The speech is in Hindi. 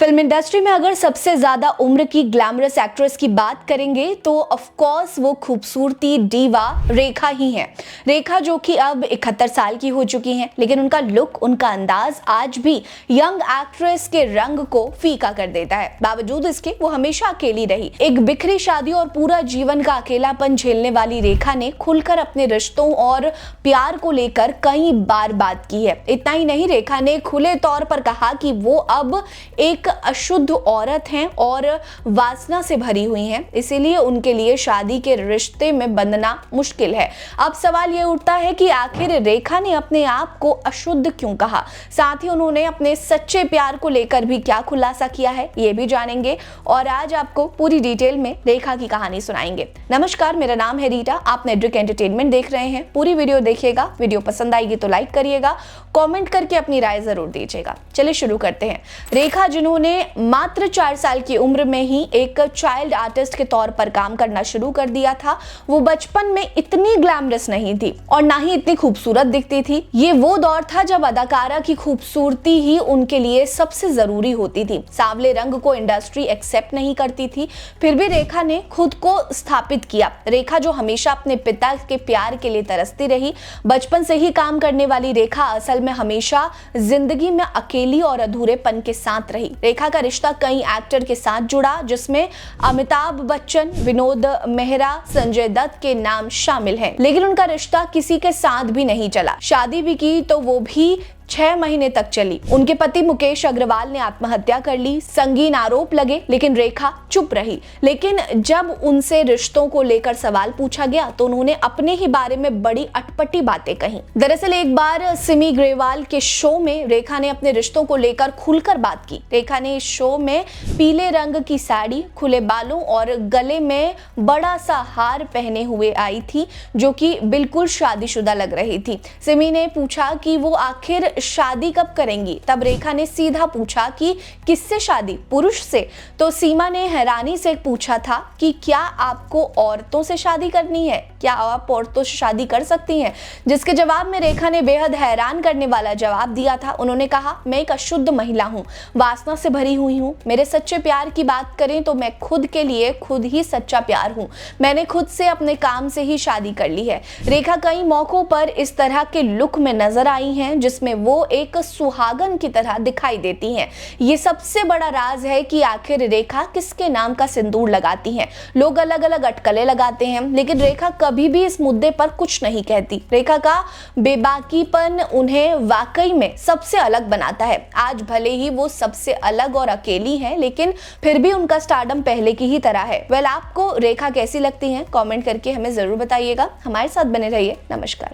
फिल्म इंडस्ट्री में अगर सबसे ज्यादा उम्र की ग्लैमरस एक्ट्रेस की बात करेंगे तो ऑफ कोर्स वो खूबसूरती डीवा रेखा ही है। रेखा जो कि अब 71 साल की हो चुकी हैं, लेकिन उनका लुक, उनका अंदाज आज भी यंग एक्ट्रेस के रंग को फीका कर देता है। बावजूद इसके वो हमेशा अकेली रही। एक बिखरी शादी और पूरा जीवन का अकेलापन झेलने वाली रेखा ने खुलकर अपने रिश्तों और प्यार को लेकर कई बार बात की है। इतना ही नहीं, रेखा ने खुले तौर पर कहा कि वो अब एक अशुद्ध औरत हैं और वासना से भरी हुई हैं, इसीलिए उनके लिए शादी के रिश्ते में बंधना मुश्किल है। अब सवाल ये उठता है कि आखिर रेखा ने अपने आप को अशुद्ध क्यों कहा। साथ ही उन्होंने अपने सच्चे प्यार को लेकर भी क्या खुलासा किया है, ये भी जानेंगे और आज आपको पूरी डिटेल में रेखा की कहानी सुनाएंगे। नमस्कार, मेरा नाम है रीटा, आप नेटवर्क एंटरटेनमेंट देख रहे हैं। पूरी वीडियो देखिएगा, वीडियो पसंद आएगी तो लाइक करिएगा, कमेंट करके अपनी राय जरूर दीजिएगा। चलिए शुरू करते हैं। रेखा जिन्होंने मात्र 4 साल की उम्र में ही एक चाइल्ड आर्टिस्ट के तौर पर काम करना शुरू कर दिया था, वो बचपन में इतनी ग्लैमरस नहीं थी और ना ही इतनी खूबसूरत दिखती थी। ये वो दौर था जब अदाकारा की खूबसूरती ही उनके लिए सबसे जरूरी होती थी। सांवले रंग को इंडस्ट्री एक्सेप्ट नहीं करती थी, फिर भी रेखा ने खुद को स्थापित किया। रेखा जो हमेशा अपने पिता के प्यार के लिए तरसती रही, बचपन से ही काम करने वाली रेखा असल में हमेशा जिंदगी में अकेली और अधूरेपन के साथ रही। रेखा का रिश्ता कई एक्टर के साथ जुड़ा, जिसमें अमिताभ बच्चन, विनोद मेहरा, संजय दत्त के नाम शामिल हैं, लेकिन उनका रिश्ता किसी के साथ भी नहीं चला। शादी भी की तो वो भी 6 महीने तक चली। उनके पति मुकेश अग्रवाल ने आत्महत्या कर ली, संगीन आरोप लगे, लेकिन रेखा चुप रही। लेकिन जब उनसे रिश्तों को लेकर सवाल पूछा गया तो उन्होंने अपने ही बारे में बड़ी अटपटी बातें कही। दरअसल एक बार सिमी ग्रेवाल के शो में रेखा ने अपने रिश्तों को लेकर खुलकर बात की। रेखा ने इस शो में पीले रंग की साड़ी, खुले बालों और गले में बड़ा सा हार पहने हुए आई थी, जो कि बिल्कुल शादीशुदा लग रही थी। सिमी ने पूछा कि वो आखिर शादी कब करेंगी, तब रेखा ने सीधा पूछा कि किससे शादी, पुरुष से। तो सीमा ने हैरानी से पूछा था कि क्या आपको औरतों से शादी करनी है, क्या आप औरतों से शादी कर सकती हैं, जिसके जवाब में रेखा ने बेहद हैरान करने वाला जवाब दिया था। उन्होंने कहा, मैं एक अशुद्ध महिला हूं, वासना से भरी हुई हूं। मेरे सच्चे प्यार की बात करें तो मैं खुद के लिए खुद ही सच्चा प्यार हूं। मैंने खुद से अपने काम से ही शादी कर ली है। रेखा कई मौकों पर इस तरह के लुक में नजर आई हैं जिसमें वो एक सुहागन की तरह दिखाई देती हैं। ये सबसे बड़ा राज है कि आखिर रेखा किसके नाम का सिंदूर लगाती हैं। लोग अलग अलग अटकलें लगाते हैं, लेकिन रेखा कभी भी इस मुद्दे पर कुछ नहीं कहती। रेखा का बेबाकीपन उन्हें वाकई में सबसे अलग बनाता है। आज भले ही वो सबसे अलग और अकेली हैं, लेकिन फिर भी उनका स्टारडम पहले की ही तरह है। वेल, आपको रेखा कैसी लगती हैं, कमेंट करके हमें जरूर बताइएगा। हमारे साथ बने रहिए। नमस्कार।